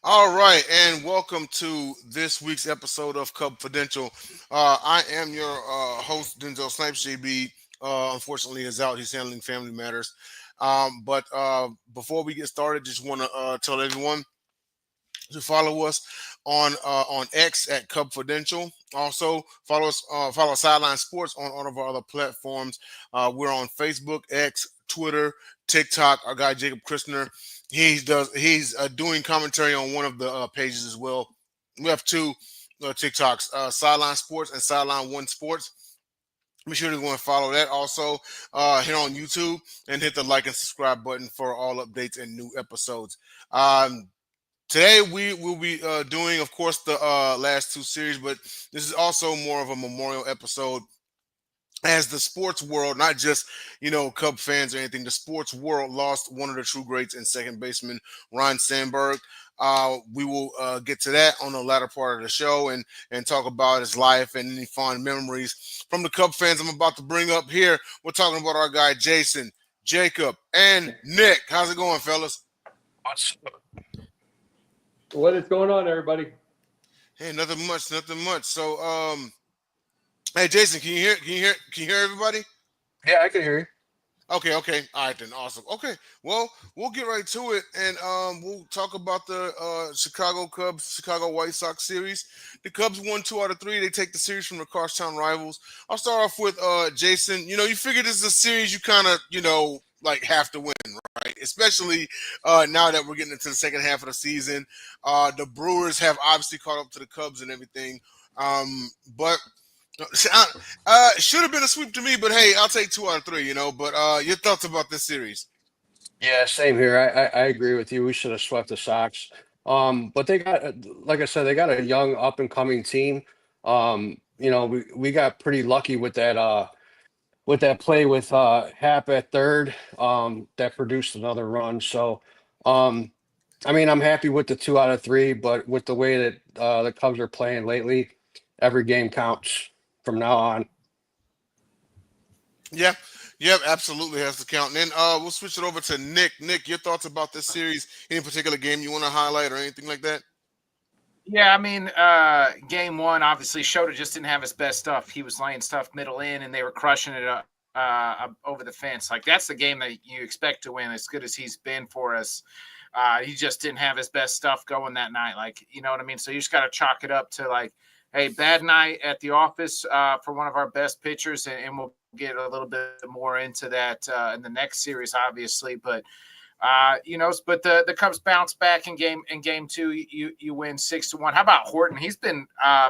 All right, and welcome to this week's episode of Cubfidential. I am your host, Denzel Snipes. JB, unfortunately, is out. He's handling family matters. But before we get started, just want to tell everyone to follow us on X at Cubfidential. Also, follow Sideline Sports on all of our other platforms. We're on Facebook, X, Twitter, TikTok. Our guy Jacob Christner, he's doing commentary on one of the pages as well. We have two TikToks, Sideline Sports and Sideline One Sports. Be sure to go and follow that. Also, hit on YouTube and hit the like and subscribe button for all updates and new episodes. Today we will be doing, of course, the last two series, but this is also more of a memorial episode as the sports world, not just Cub fans or anything. The sports world lost one of the true greats in second baseman Ryne Sandberg. We will get to that on the latter part of the show and talk about his life and any fond memories from the Cub fans I'm about to bring up here. We're talking about our guy Jason, Jacob, and Nick. How's it going, fellas? What's What is going on, everybody? Hey, nothing much, nothing much. So, hey, Jason, can you hear? Can you hear? Can you hear everybody? Yeah, I can hear you. Okay, okay, all right then, awesome. Okay, well, we'll get right to it, and we'll talk about the Chicago Cubs, Chicago White Sox series. The Cubs won 2 out of 3. They take the series from the crosstown rivals. I'll start off with Jason. You figure this is a series you kind of like have to win, right? Especially now that we're getting into the second half of the season. The Brewers have obviously caught up to the Cubs and everything, but should have been a sweep to me, but hey, I'll take 2 out of 3. But your thoughts about this series? Yeah, same here. I agree with you. We should have swept the Sox. But they got, like I said, they got a young up and coming team. We got pretty lucky with that play with Hap at third. That produced another run. So, um, I mean, I'm happy with the 2 out of 3, but with the way that the Cubs are playing lately, every game counts from now on. Yeah, yep, absolutely has to count. And then we'll switch it over to Nick. Nick, your thoughts about this series? Any particular game you want to highlight or anything like that? Yeah, I mean, game one, obviously, Shota just didn't have his best stuff. He was laying stuff middle in, and they were crushing it over the fence. Like, that's the game that you expect to win, as good as he's been for us. He just didn't have his best stuff going that night. Like, you know what I mean? So you just got to chalk it up to, like, hey, bad night at the office for one of our best pitchers, and we'll get a little bit more into that in the next series, obviously. But the Cubs bounce back in game two. You win 6-1. How about Horton? He's been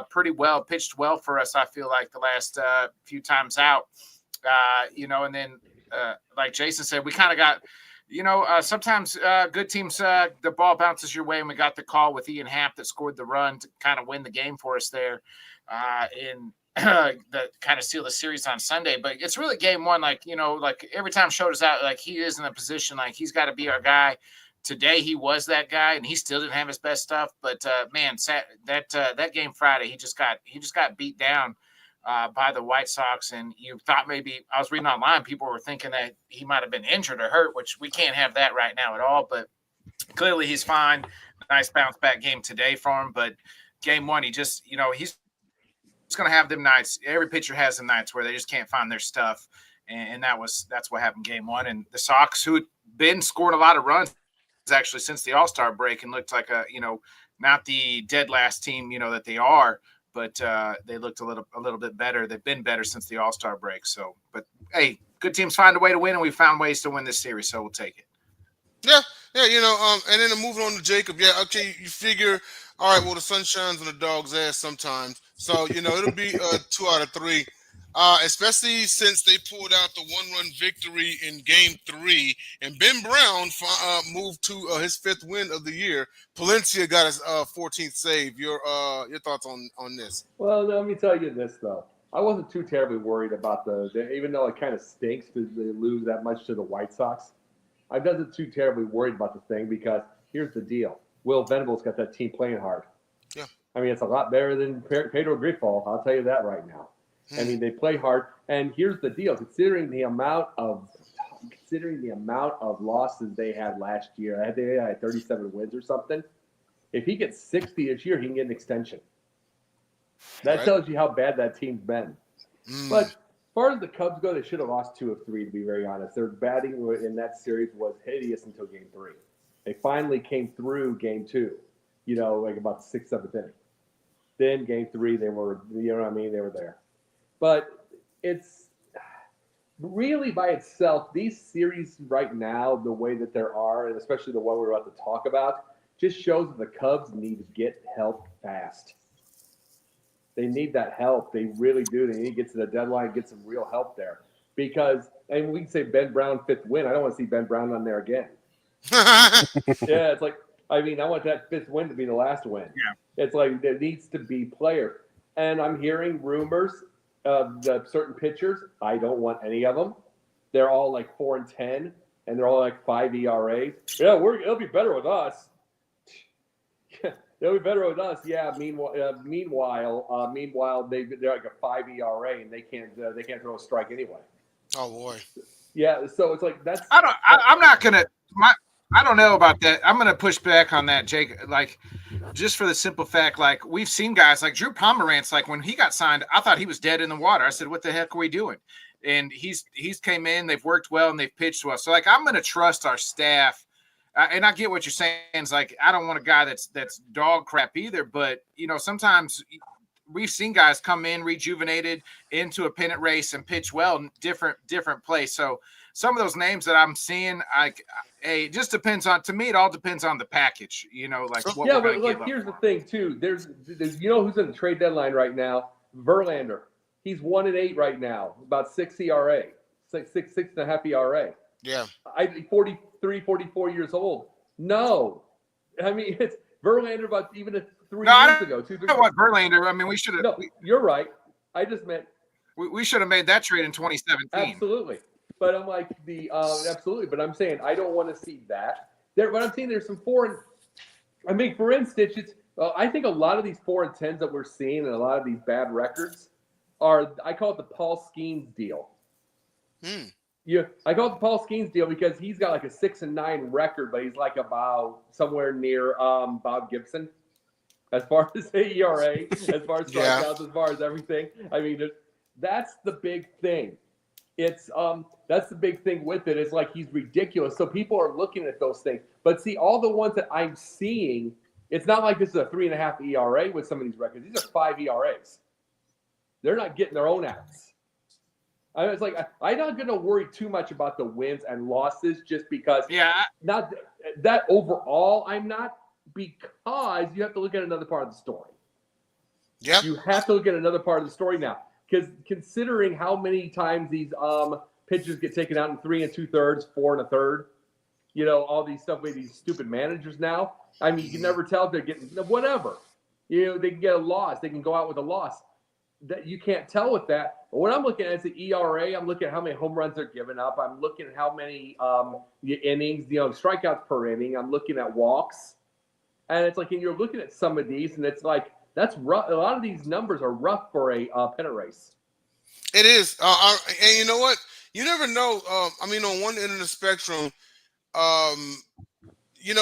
pretty well pitched well for us. I feel like the last few times out. And then like Jason said, we kind of got. Sometimes good teams, the ball bounces your way, and we got the call with Ian Happ that scored the run to kind of win the game for us there. In that kind of seal the series on Sunday. But it's really game one. Like, like every time Shota's out, like he is in a position, like he's got to be our guy. Today he was that guy, and he still didn't have his best stuff. But man, that game Friday, he just got beat down by the White Sox. And you thought maybe, I was reading online, people were thinking that he might have been injured or hurt, which we can't have that right now at all. But clearly he's fine. Nice bounce back game today for him. But game one, he just, he's going to have them nights. Every pitcher has them nights where they just can't find their stuff. And that's what happened game one. And the Sox, who had been scoring a lot of runs actually since the All-Star break and looked like not the dead last team, that they are, but they looked a little bit better. They've been better since the All-Star break. So, but hey, good teams find a way to win, and we found ways to win this series, so we'll take it. Yeah, yeah, and then moving on to Jacob. Yeah, okay, you figure, all right, well, the sun shines on the dog's ass sometimes. So, it'll be 2 out of 3. Especially since they pulled out the one-run victory in Game 3, and Ben Brown moved to his 5th win of the year. Palencia got his 14th save. Your thoughts on this? Well, let me tell you this though. I wasn't too terribly worried about even though it kind of stinks to lose that much to the White Sox. I wasn't too terribly worried about the thing because here's the deal: Will Venable's got that team playing hard. Yeah, I mean it's a lot better than Pedro Grifol. I'll tell you that right now. I mean, they play hard, and here's the deal: considering the amount of losses they had last year, they had 37 wins or something. If he gets 60 this year, he can get an extension. That Right. tells you how bad that team's been. Mm. But as far as the Cubs go, they should have lost 2 of 3, to be very honest. Their batting in that series was hideous until Game 3. They finally came through Game 2, like about the 6th, 7th inning. Then Game 3, they were, they were there. But it's really by itself, these series right now, the way that there are, and especially the one we're about to talk about, just shows that the Cubs need to get help fast. They need that help. They really do. They need to get to the deadline, get some real help there. Because, and we can say Ben Brown 5th win. I don't want to see Ben Brown on there again. Yeah, it's like, I want that 5th win to be the last win. Yeah. It's like there needs to be players. And I'm hearing rumors of the certain pitchers. I don't want any of them. They're all like 4-10, and they're all like 5 ERAs. Yeah, it'll be better with us. They'll be better with us. Yeah. Meanwhile, they're like a 5 ERA, and they can't throw a strike anyway. Oh boy. Yeah. So it's like that's. I'm not gonna. I don't know about that. I'm gonna push back on that, Jake. Like, just for the simple fact, like we've seen guys like Drew Pomerantz. Like when he got signed, I thought he was dead in the water. I said, "What the heck are we doing?" And he's came in. They've worked well and they've pitched well. So like I'm gonna trust our staff. And I get what you're saying. It's like I don't want a guy that's dog crap either. But sometimes we've seen guys come in rejuvenated into a pennant race and pitch well in different place. So some of those names that I'm seeing, it just depends on. To me, it all depends on the package. Like what Yeah, we're but like here's the thing too. There's who's in the trade deadline right now? Verlander. He's 1-8 right now, about 6 ERA, 6.5 ERA. Yeah. 43, 44 years old. No. It's Verlander about even 3 No, years ago. 2, 3 You know what, Verlander? We should have. No, you're right. I just meant we should have made that trade in 2017. absolutely. But I'm like absolutely. But I'm saying I don't want to see that. But I'm saying there's some foreign. For instance, I think a lot of these 4-10s that we're seeing and a lot of these bad records are, I call it the Paul Skeens deal. Yeah, I call it the Paul Skeens deal because he's got like a 6-9 record, but he's like about somewhere near Bob Gibson as far as the ERA, as far as strikeouts, as far as everything. That's the big thing. That's the big thing with it. It's like he's ridiculous. So people are looking at those things. But see, all the ones that I'm seeing, it's not like this is a 3.5 ERA with some of these records. These are 5 ERAs. They're not getting their own outs. It's like I'm not going to worry too much about the wins and losses just because. Yeah. Not that overall, I'm not, because you have to look at another part of the story. Yeah. You have to look at another part of the story now. Because considering how many times these pitchers get taken out in 3 2/3, 4 1/3, all these stuff with these stupid managers now. You can never tell if they're getting whatever. They can get a loss. They can go out with a loss. That you can't tell with that. But what I'm looking at is the ERA. I'm looking at how many home runs they're giving up. I'm looking at how many innings, strikeouts per inning. I'm looking at walks, and it's like, and you're looking at some of these, and it's like that's rough. A lot of these numbers are rough for a pennant race. It is, and you know what? You never know. On one end of the spectrum,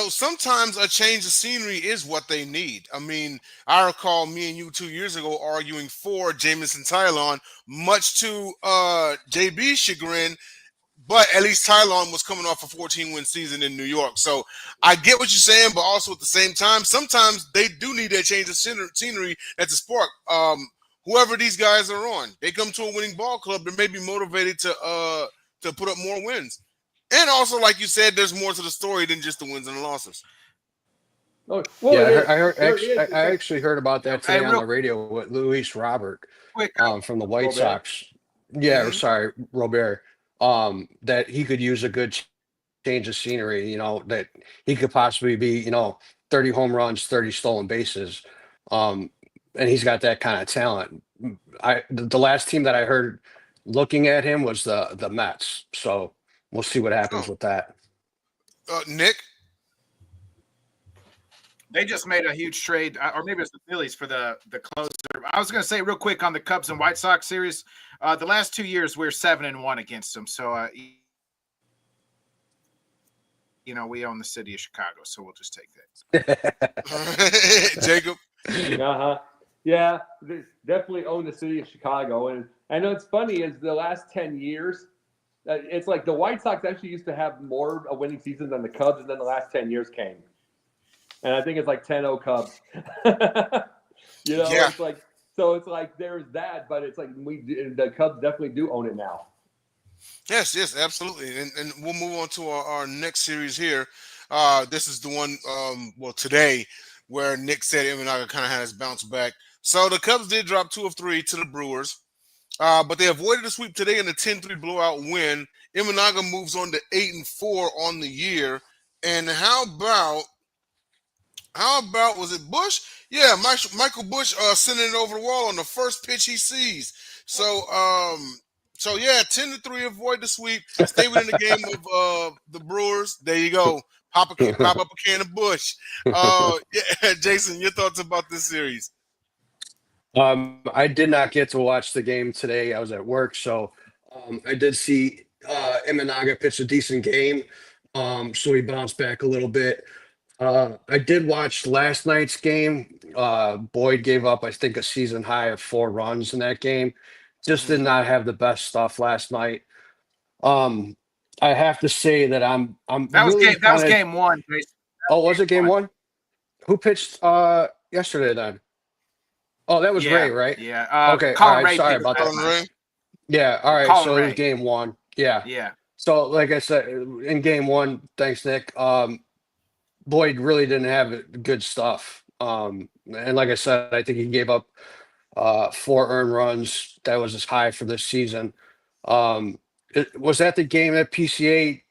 sometimes a change of scenery is what they need. I recall me and you 2 years ago arguing for Jamison Tylon, much to JB's chagrin, but at least Tylon was coming off a 14-win season in New York. So I get what you're saying, but also at the same time, sometimes they do need that change of scenery at the spark. Whoever these guys are on, they come to a winning ball club, they may be motivated to put up more wins. And also, like you said, there's more to the story than just the wins and the losses. Oh, well, yeah, I actually heard about that today on the radio with Luis Robert from the White Sox. Yeah, sorry, Robert. That he could use a good change of scenery. That he could possibly be, 30 home runs, 30 stolen bases. And he's got that kind of talent. The last team that I heard looking at him was the Mets. So we'll see what happens with that. Nick? They just made a huge trade, or maybe it's the Phillies for the closer. I was going to say real quick on the Cubs and White Sox series, the last 2 years we're 7-1 against them. So we own the city of Chicago, so we'll just take that. Jacob. Yeah, they definitely own the city of Chicago, and I know it's funny is the last 10 years. It's like the White Sox actually used to have more a winning season than the Cubs, and then the last 10 years came, and I think it's like 10-0 Cubs. Yeah. It's like so. It's like there's that, but it's like the Cubs definitely do own it now. Yes, absolutely. And we'll move on to our next series here. This is the one, today, where Nick said Imanaga kind of had his bounce back. So the Cubs did drop 2 of 3 to the Brewers, but they avoided a sweep today in a 10-3 blowout win. Imanaga moves on to 8-4 on the year. And how about was it Bush? Yeah, Michael Bush sending it over the wall on the first pitch he sees. So yeah, 10-3 avoid the sweep. Stay within the game of the Brewers. There you go. Pop up a can of Bush. Yeah, Jason, your thoughts about this series? I did not get to watch the game today. I was at work, so I did see Imanaga pitch a decent game. So he bounced back a little bit. I did watch last night's game. Boyd gave up, I think, a season high of 4 runs in that game. Just did not have the best stuff last night. I have to say that I'm That was really game 1. Jason. Oh, was it game 1? Who pitched yesterday then? Oh, that was Ray, right? Yeah. Okay. Colin All right. Ray Sorry pitched about last that. night. Yeah. All right. Colin So it was Ray. game 1. Yeah. Yeah. So, like I said, in game 1, thanks, Nick. Boyd really didn't have good stuff. And like I said, I think he gave up 4 earned runs. That was his high for this season. Was that the game that PCA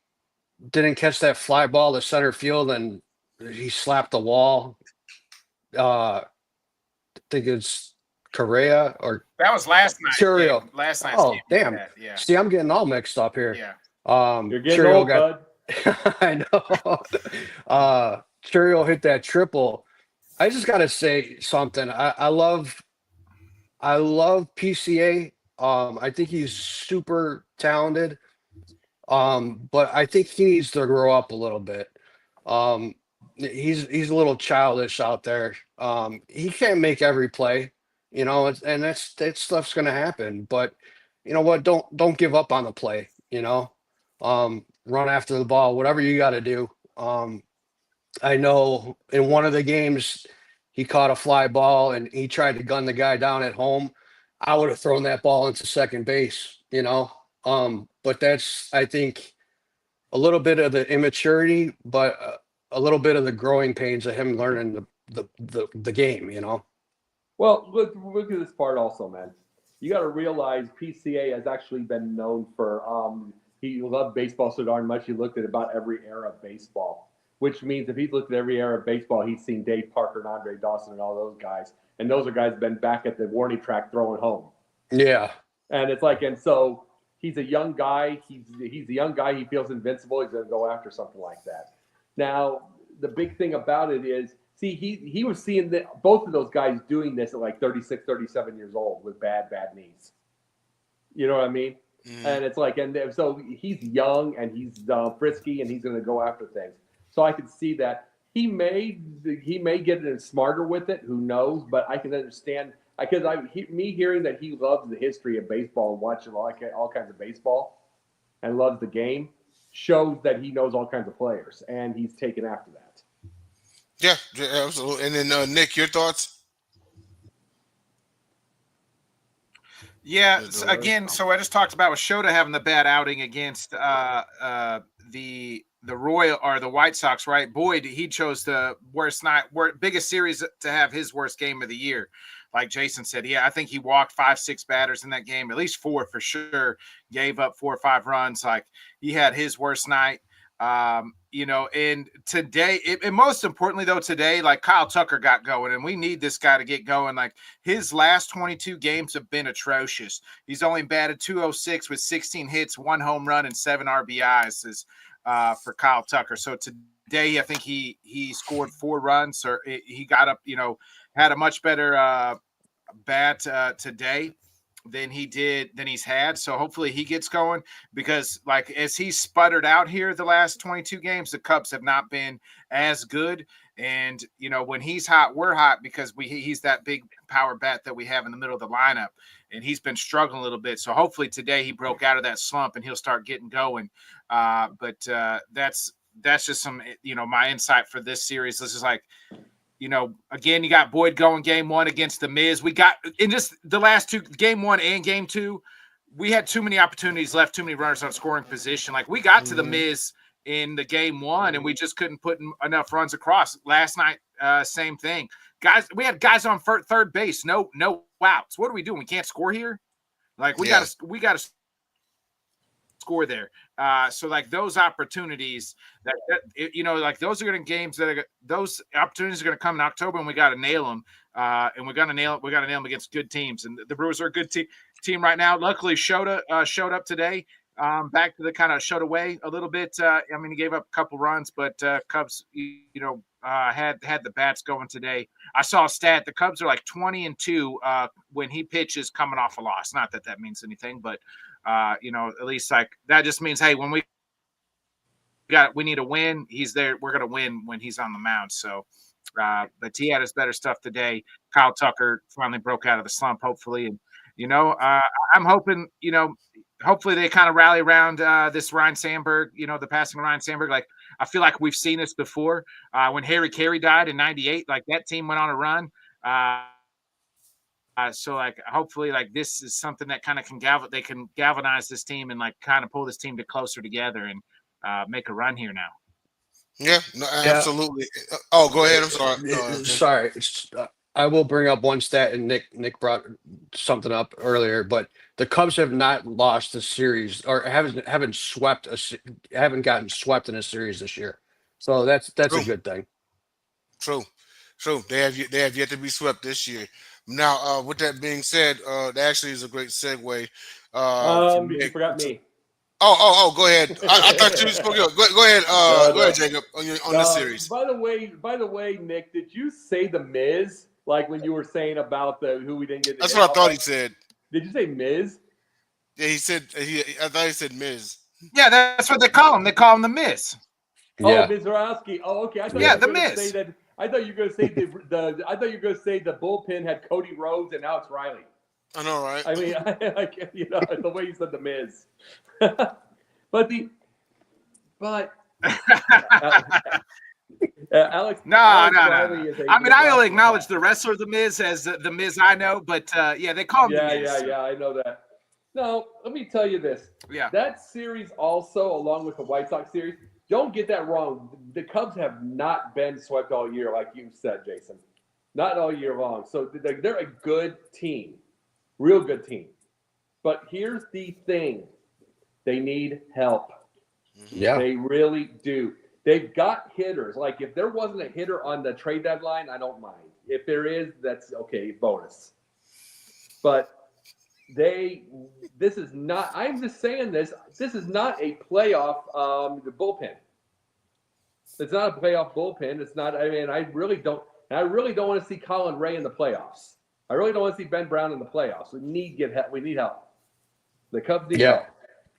didn't catch that fly ball to center field and he slapped the wall? I think it's Correa or that was last night. Churiel. Last night's Oh, game. damn. Yeah. See, I'm getting all mixed up here. Yeah. You're getting Churiel old, bud. I know. Churiel hit that triple. I just got to say something. I love PCA. I think he's super talented. But I think he needs to grow up a little bit. He's a little childish out there. He can't make every play, and that stuff's gonna happen. But you know what? Don't give up on the play. Run after the ball, whatever you got to do. I know in one of the games he caught a fly ball and he tried to gun the guy down at home. I would have thrown that ball into second base, but that's, I think, a little bit of the immaturity, but a little bit of the growing pains of him learning the game, Well, look at this part also, man. You got to realize PCA has actually been known for he loved baseball so darn much he looked at about every era of baseball, which means if he's looked at every era of baseball, he's seen Dave Parker and Andre Dawson and all those guys, and those are guys been back at the warning track throwing home. Yeah, and it's like, and so he's a young guy. He's a young guy. He feels invincible. He's going to go after something like that. Now, the big thing about it is, see, he was seeing both of those guys doing this at like 36, 37 years old with bad knees. You know what I mean? Mm. And it's like, and so he's young and he's frisky and he's going to go after things. So I could see that he may get it smarter with it. Who knows? But I can understand because me hearing that he loves the history of baseball and watching all kinds of baseball and loves the game shows that he knows all kinds of players and he's taken after that. Yeah, absolutely. And then Nick, your thoughts? Yeah, again, so I just talked about with Shota having the bad outing against the Royal or the White Sox, right? Boyd, he chose the biggest series to have his worst game of the year. Like Jason said, yeah, I think he walked 5-6 batters in that game, at least 4 for sure. Gave up 4 or 5 runs. Like he had his worst night. And today, and most importantly though, today, like Kyle Tucker got going, and we need this guy to get going. Like his last 22 games have been atrocious. He's only batted .206 with 16 hits, 1 home run, and 7 RBIs for Kyle Tucker. So today, I think he scored 4 runs, or he got up, had a much better bat today. than he's had. So hopefully he gets going, because like as he sputtered out here the last 22 games, the Cubs have not been as good. And when he's hot, we're hot, because he's that big power bat that we have in the middle of the lineup, and he's been struggling a little bit. So hopefully today he broke out of that slump and he'll start getting going. But that's just some my insight for this series. This is like, again, you got Boyd going game 1 against the Miz. We got in just the last two, game 1 and game 2, we had too many opportunities left, too many runners on scoring position. Like we got to the Miz in the game 1 and we just couldn't put enough runs across. Last night, same thing. Guys, we had guys on third base, no outs. What are we doing? We can't score here. Like we got to score there. So like those opportunities like those are going to games those opportunities are going to come in October, and we got to nail them. And we got to nail them against good teams. And the Brewers are a good team right now. Luckily, Shota showed up today. Back to the kind of showed away a little bit. He gave up a couple runs, but Cubs, had the bats going today. I saw a stat: the Cubs are like 20-2 when he pitches coming off a loss. Not that means anything, but at least like that just means, hey, when we need a win, he's there. We're gonna win when he's on the mound. So, but he had his better stuff today. Kyle Tucker finally broke out of the slump, hopefully, and I'm hoping hopefully they kind of rally around this Ryne Sandberg. The passing of Ryne Sandberg. Like I feel like we've seen this before. When Harry Carey died in '98, like that team went on a run. So like hopefully like this is something that kind of they can galvanize this team and like kind of pull this team closer together and make a run here now. Yeah, no, absolutely. Oh, go ahead. I'm sorry. Sorry. I will bring up one stat, and Nick brought something up earlier, but the Cubs have not lost a series or haven't gotten swept in a series this year. So that's a good thing. True. They have yet to be swept this year. Now, with that being said, that actually is a great segue. You forgot me. Oh, go ahead. I thought you spoke. Go ahead. Go ahead, Jacob, on this series. By the way, Nick, did you say the Miz? Like when you were saying about who we didn't get? That's what I thought he said. Did you say Miz? Yeah, he said. I thought he said Miz. Yeah, that's what they call him. They call him the Miz. Yeah. Oh, Mizraowski. Oh, okay. I thought yeah, you were the Miz. say that. I thought you were going to say I thought you were going to say the bullpen had Cody Rhodes and Alex Riley. I know, right? I mean, the way you said the Miz. Alex. No. Riley is I only acknowledge the wrestler, the Miz, as the Miz I know, but they call him the Miz. Yeah, I know that. No, let me tell you this. Yeah. That series also, along with the White Sox series, don't get that wrong. The Cubs have not been swept all year, like you said, Jason. Not all year long. So they're a good team, real good team. But here's the thing. They need help. Yeah. They really do. They've got hitters. Like if there wasn't a hitter on the trade deadline, I don't mind. If there is, that's okay, bonus. But this is not, I'm just saying this is not a playoff bullpen. It's not a playoff bullpen. It's not, I really don't want to see Colin Ray in the playoffs. I really don't want to see Ben Brown in the playoffs. We need help. The Cubs need help.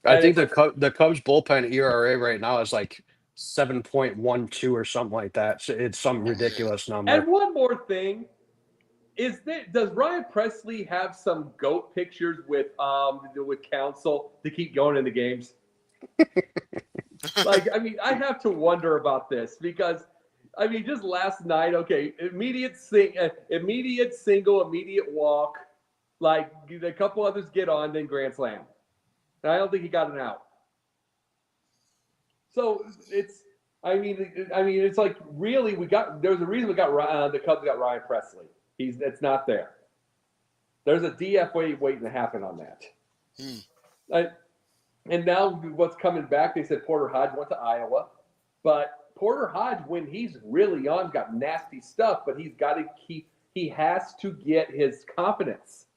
I think the Cubs bullpen ERA right now is like 7.12 or something like that. So it's some ridiculous number. And one more thing. Does Ryan Presley have some GOAT pictures with Counsell to keep going in the games? I have to wonder about this because, just last night, okay, immediate single, immediate walk, like a couple others get on, then grand slam. And I don't think he got an out. So it's like really there's a reason the Cubs got Ryan Presley. It's not there. There's a DF waiting to happen on that. And now what's coming back, they said Porter Hodge went to Iowa. But Porter Hodge, when he's really young, got nasty stuff, but he has to get his confidence.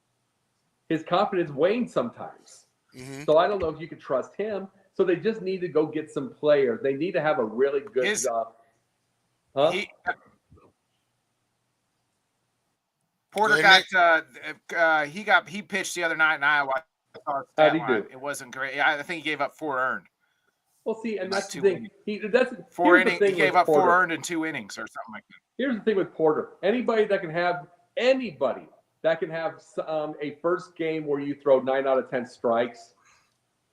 His confidence wanes sometimes. Mm-hmm. So I don't know if you could trust him. So they just need to go get some players. They need to have a really good job. Huh? Porter ahead, he pitched the other night in Iowa. I saw his How'd stat he line. do? It wasn't great. I think he gave up 4 earned. Well, see, and Like that's the 2 thing. innings. Here's He the thing gave with up 4 Porter. earned in 2 innings or something like that. Here's the thing with Porter. Anybody that can have a first game where you throw 9 out of 10 strikes,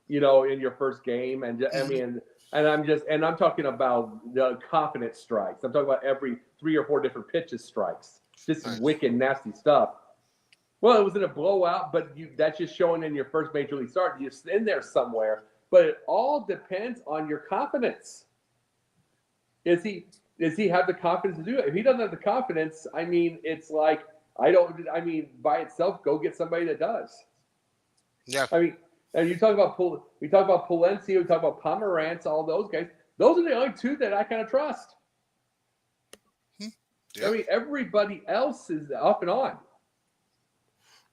in your first game, and I mean, and I'm talking about the confident strikes. I'm talking about every 3 or 4 different pitches strikes. Just Nice. wicked nasty stuff. Well, it was in a blowout, but that's just showing in your first major league start. You're in there somewhere, but it all depends on your confidence. Does he have the confidence to do it? If he doesn't have the confidence, I mean, it's like by itself, go get somebody that does. Yeah. I mean, and we talk about Palencia, we talk about Pomerantz, all those guys. Those are the only 2 that I kind of trust. Yeah. I mean, everybody else is up and on.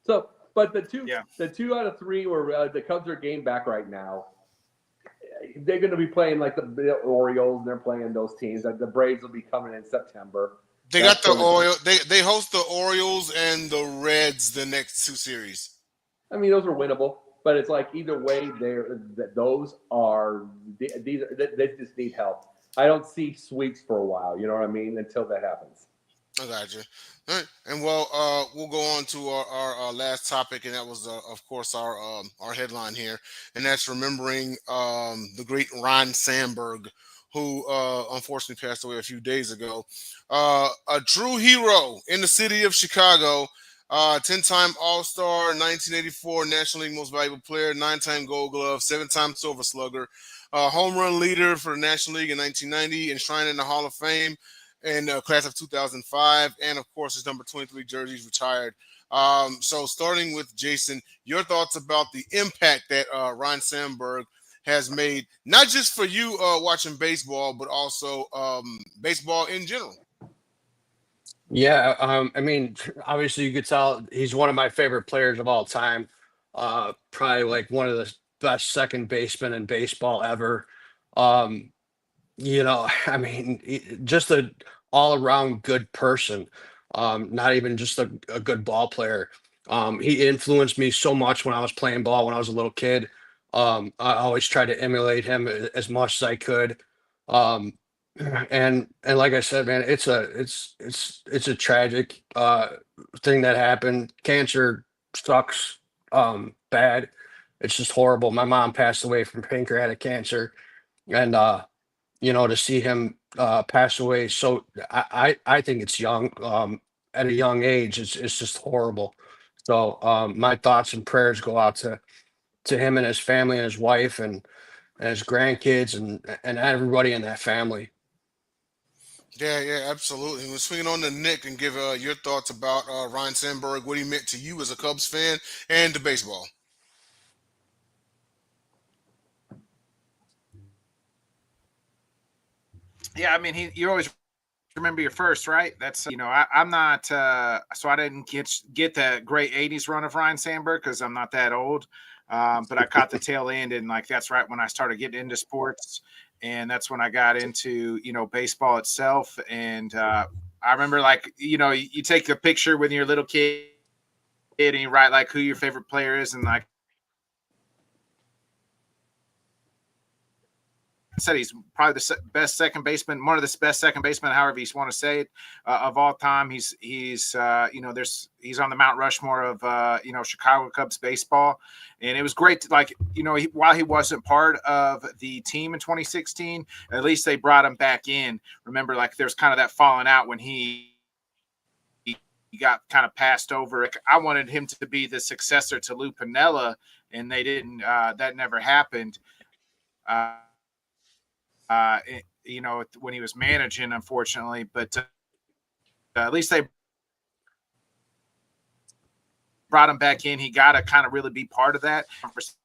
So, but the 2 out of 3 where the Cubs are a game back right now. They're going to be playing like the Orioles, and they're playing those teams. Like the Braves will be coming in September. They got the Orioles. They host the Orioles and the Reds the next 2 series. I mean, those are winnable, but it's like either way, they just need help. I don't see sweeps for a while. You know what I mean? Until that happens. I got you. All right, and we'll go on to our last topic, and that was, of course, our headline here, and that's remembering the great Ryne Sandberg, who unfortunately passed away a few days ago. A true hero in the city of Chicago, 10-time All-Star, 1984 National League Most Valuable Player, 9-time Gold Glove, 7-time Silver Slugger, home run leader for the National League in 1990, enshrined in the Hall of Fame in the class of 2005, and of course his number 23 jerseys retired. So starting with Jason, your thoughts about the impact that Ryne Sandberg has made, not just for you watching baseball, but also baseball in general. Yeah, I mean, obviously you could tell he's one of my favorite players of all time. Probably like one of the best second basemen in baseball ever. Um, I mean, just a all around good person. Not even just a good ball player. He influenced me so much when I was playing ball when I was a little kid. I always tried to emulate him as much as I could. Um, and like I said, man, it's a tragic thing that happened. Cancer sucks bad. It's just horrible. My mom passed away from pancreatic cancer, and to see him pass away, so I think it's young, at a young age. It's just horrible. So my thoughts and prayers go out to him and his family and his wife and his grandkids and everybody in that family. Yeah, absolutely. We're swinging on to Nick and give your thoughts about Ryne Sandberg, what he meant to you as a Cubs fan and to baseball. Yeah, I mean, you always remember your first, right? That's I'm not so I didn't get the great 80s run of Ryne Sandberg because I'm not that old. But I caught the tail end, and like that's right when I started getting into sports, and that's when I got into baseball itself. And I remember you take the picture when you're a little kid and you write like who your favorite player is, and like said, he's probably the best second baseman, one of the best second basemen, however you want to say it, of all time. He's he's on the Mount Rushmore of Chicago Cubs baseball, and it was great to, while he wasn't part of the team in 2016, at least they brought him back in. Remember, there's kind of that falling out when he got kind of passed over. I wanted him to be the successor to Lou Piniella, and they didn't. That never happened. When he was managing, unfortunately, but at least they brought him back in. He got to kind of really be part of that conversation.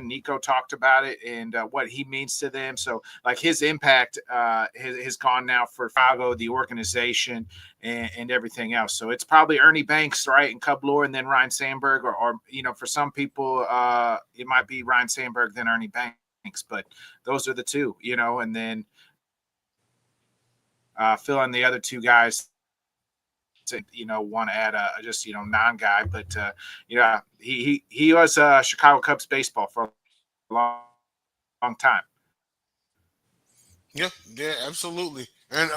Nico talked about it and what he means to them. So his impact has gone now for Chicago, the organization, and everything else. So it's probably Ernie Banks, right, and Cub lore, and then Ryne Sandberg, or for some people it might be Ryne Sandberg, then Ernie Banks. But those are the two, and then fill in the other two guys want to add a just non-guy, but yeah, he was Chicago Cubs baseball for a long time. Yeah, yeah, absolutely. And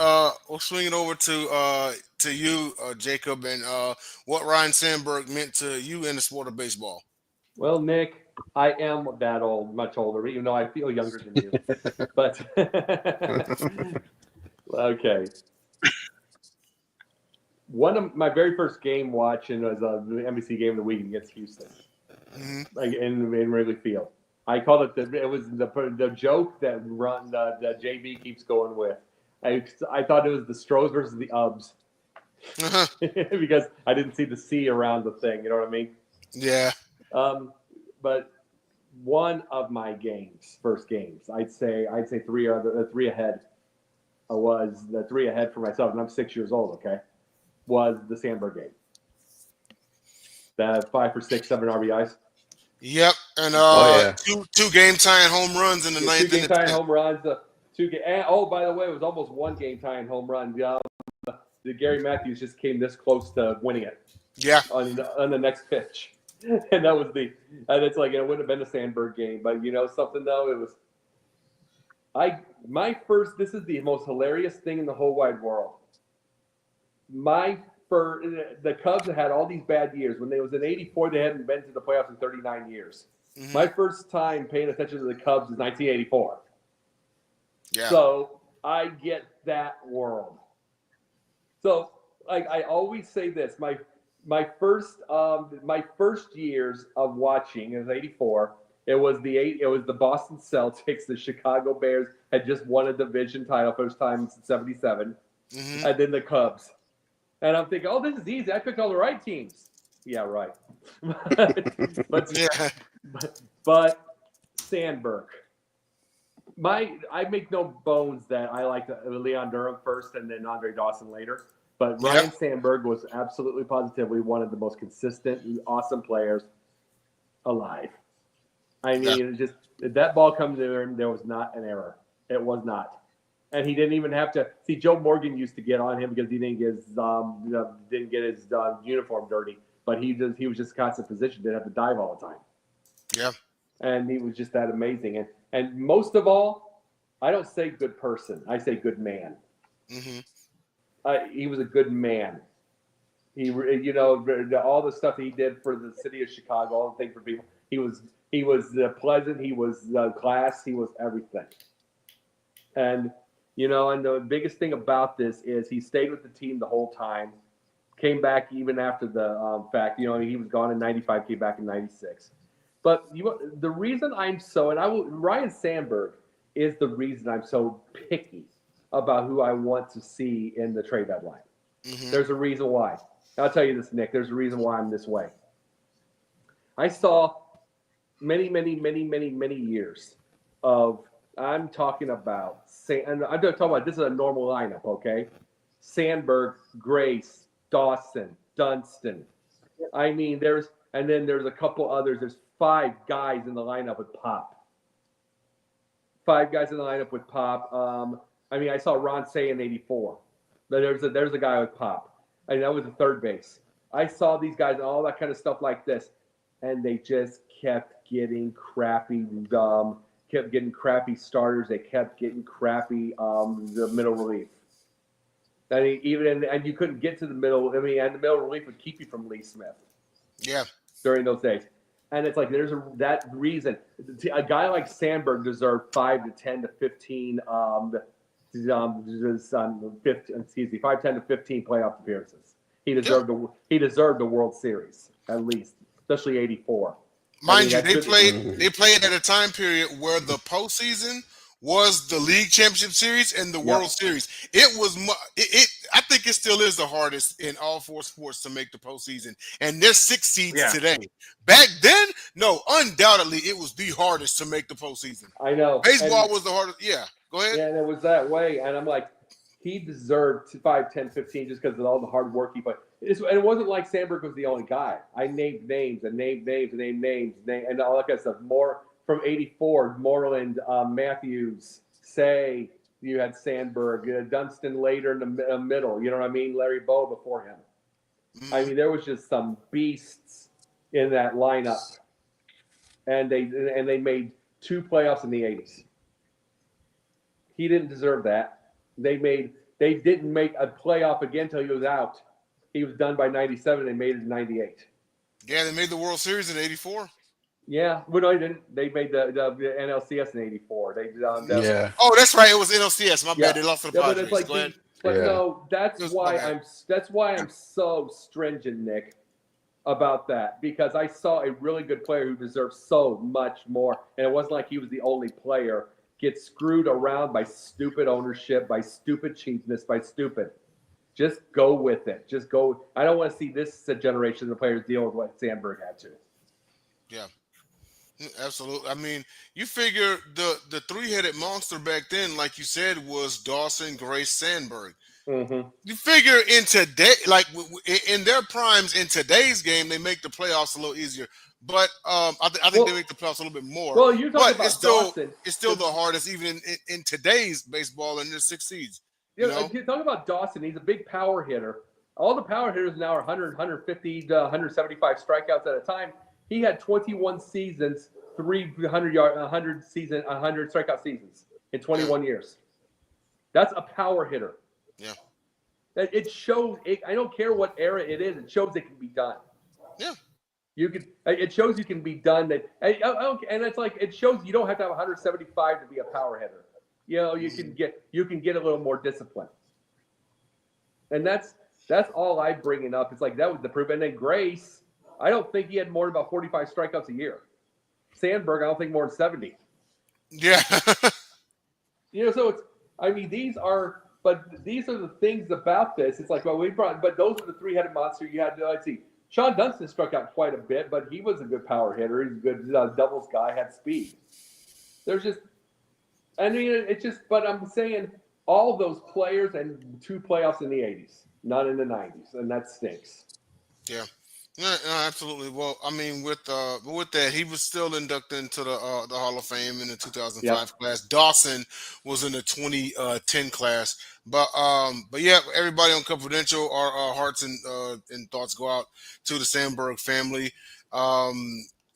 we'll swing it over to you, Jacob, and what Ryne Sandberg meant to you in the sport of baseball. Well, Nick, I am that old, much older, even though I feel younger than you. But okay, one of my very first game watching was the NBC game of the week against Houston, Hmm. like in Wrigley Field. I called it it was the joke that the JB keeps going with. I thought it was the Stros versus the Ubs because I didn't see the C around the thing. You know what I mean? Yeah. But one of my first games, I'd say three ahead was the three ahead for myself, and I'm 6 years old. Okay, was the Sandberg game. That 5 for 6, 7 RBIs. Yep. And Oh yeah. two game tying home runs in the Two ninth game and the tying 10th. home runs. And, oh, by the way, it was almost one game tying home run. The Gary Matthews just came this close to winning it Yeah. on the next pitch, and that was and it's like it wouldn't have been a Sandberg game, but something though, it was. This is the most hilarious thing in the whole wide world. The Cubs had all these bad years. When they was in '84, they hadn't been to the playoffs in 39 years. Hmm. My first time paying attention to the Cubs is 1984. Yeah. So I get that world. So I always say this: my first years of watching is '84. It was the Boston Celtics. The Chicago Bears had just won a division title first time since '77, Hmm. and then the Cubs. And I'm thinking, oh, this is easy. I picked all the right teams. Yeah, right. but Yeah. but Sandberg. I make no bones that I liked Leon Durham first and then Andre Dawson later. But Ryne Sandberg was absolutely positively one of the most consistent, awesome players alive. I mean, it just that ball comes to him, there was not an error. It was not. And he didn't even have to see. Joe Morgan used to get on him because he didn't get his uniform dirty, but he was just constant position. Didn't have to dive all the time. Yeah. And he was just that amazing. And most of all, I don't say good person. I say good man. Hmm. He was a good man. He all the stuff he did for the city of Chicago, all the things for people. He was pleasant. He was class. He was everything. And and the biggest thing about this is he stayed with the team the whole time. Came back even after the fact. He was gone in '95. Came back in '96. But the reason Ryne Sandberg is the reason I'm so picky about who I want to see in the trade deadline. Hmm. There's a reason why. I'll tell you this, Nick. There's a reason why I'm this way. I saw many, many, many, many, many years of. I'm talking about. And I'm talking about this is a normal lineup, okay? Sandberg, Grace, Dawson, Dunston. I mean, there's a couple others. There's 5 guys in the lineup with Pop. 5 guys in the lineup with Pop. I saw Ron Say in '84. There's a guy with Pop. That was the third base. I saw these guys and all that kind of stuff like this, and they just kept getting crappy. Kept getting crappy starters. They kept getting crappy the middle relief. And you couldn't get to the middle. And the middle relief would keep you from Lee Smith. Yeah. During those days. And it's like that reason. A guy like Sandberg deserved 5 to 10 to 15 5, 10 to 15 playoff appearances. He deserved the World Series at least, especially '84. Mind you, they played at a time period where the postseason was the League Championship Series and the World Series. It was I think it still is the hardest in all 4 sports to make the postseason. And there's 6 seeds today. Back then, no, undoubtedly it was the hardest to make the postseason. I know. Baseball was the hardest. Yeah, go ahead. Yeah, and it was that way. And I'm like, he deserved 5, 10, 15 just because of all the hard work he put. And it wasn't like Sandberg was the only guy. I named names and named names and named names and all that kind of stuff. More from '84, Moreland, Matthews, Say. You had Sandberg, Dunston later in the middle. You know what I mean? Larry Bowe before him. I mean, there was just some beasts in that lineup, and they made 2 playoffs in the '80s. He didn't deserve that. They didn't make a playoff again until he was out. He was done by '97. They made it in '98. Yeah, they made the World Series in '84. Yeah, well, no, they didn't. They made the NLCS in '84. They Yeah. Oh, that's right. It was NLCS. My Yeah. bad. They lost to the Yeah, but Padres. it's like Go ahead. but Yeah. no, It was my bad. that's why I'm so stringent, Nick, about that, because I saw a really good player who deserves so much more, and it wasn't like he was the only player get screwed around by stupid ownership, by stupid cheapness, by stupid. Just go with it. Just go. I don't want to see this generation of players deal with what Sandberg had to. Yeah. Absolutely. I mean, you figure the three-headed monster back then, like you said, was Dawson, Grace, Sandberg. Mm-hmm. You figure in today, like in their primes in today's game, they make the playoffs a little easier. But I think they make the playoffs a little bit more. Well, you're talking but about Dawson. It's still the hardest, even in today's baseball and the 6 seeds. You know? You're talking about Dawson. He's a big power hitter. All the power hitters now are 100, 150 to 175 strikeouts at a time. He had 21 seasons, 300 strikeout seasons in 21 years. That's a power hitter. Yeah. It shows. I don't care what era it is. It shows it can be done. Yeah. It shows you can be done. And it's like it shows you don't have to have 175 to be a power hitter. You know, you can get a little more discipline. And that's all I'm bringing up. It's like that was the proof. And then Grace, I don't think he had more than about 45 strikeouts a year. Sandberg, I don't think more than 70. Yeah. You know, so it's. I mean, these are the things about this. It's like, well, but those are the three-headed monster you had. Let's see. Sean Dunston struck out quite a bit, but he was a good power hitter. He's a good doubles guy, had speed. There's just, I mean, it's just, but I'm saying all those players and 2 playoffs in the '80s, not in the '90s, and that stinks. Yeah. No, absolutely. Well, I mean, with that, he was still inducted into the Hall of Fame in the 2005 class. Dawson was in the 2010 class. But yeah, everybody on Cubfidential, our hearts and thoughts go out to the Sandberg family.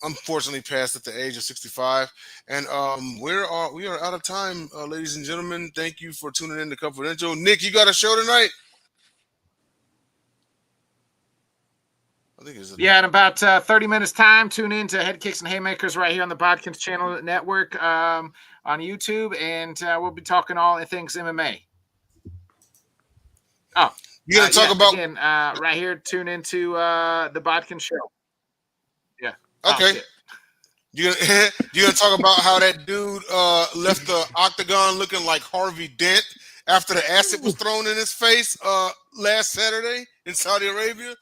Unfortunately, passed at the age of 65, and we are out of time, ladies and gentlemen. Thank you for tuning in to Cubfidential. Nick, you got a show tonight? I think it's in about 30 minutes time, tune in to Head Kicks and Haymakers right here on the Bodkins Channel Network on YouTube, and we'll be talking all things MMA. Oh, you gonna talk about again right here? Tune into the Bodkins Show. Yeah. Okay. You gonna talk about how that dude left the octagon looking like Harvey Dent after the acid was thrown in his face last Saturday in Saudi Arabia?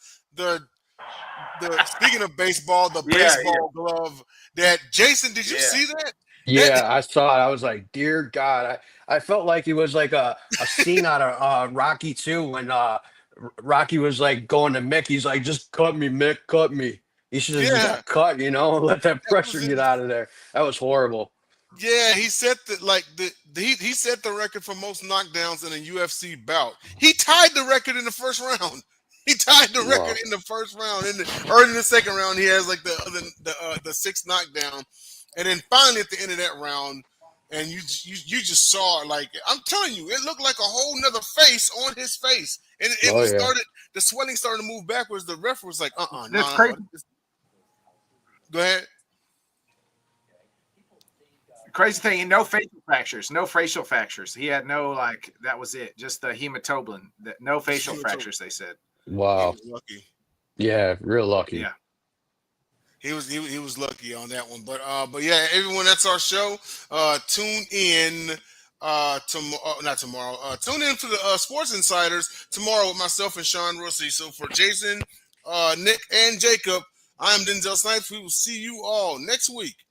Speaking of baseball, the baseball glove that Jason, did you see that? Yeah, I saw it. I was like, dear God. I felt like it was like a scene out of Rocky 2 when Rocky was like going to Mick. He's like, just cut me, Mick, cut me. He should have just got cut, you know, and let that pressure get out of there. That was horrible. Yeah, he set he set the record for most knockdowns in a UFC bout. He tied the record in the first round. He tied the record in the first round. Early in the second round, he has like the 6th knockdown, and then finally at the end of that round, and you just saw, like, I'm telling you, it looked like a whole nother face on his face, and the swelling started to move backwards. The ref was like, That's crazy. Go ahead. Crazy thing, no facial fractures. He had no, like, that was it. Just the hematoma. No facial fractures, they said. Wow. He was lucky. Yeah, real lucky. Yeah. He was lucky on that one. But yeah, everyone, that's our show. Tune in not tomorrow. Tune in for the Sports Insiders tomorrow with myself and Sean Rossi. So for Jason, Nick, and Jacob, I am Denzel Snipes. We will see you all next week.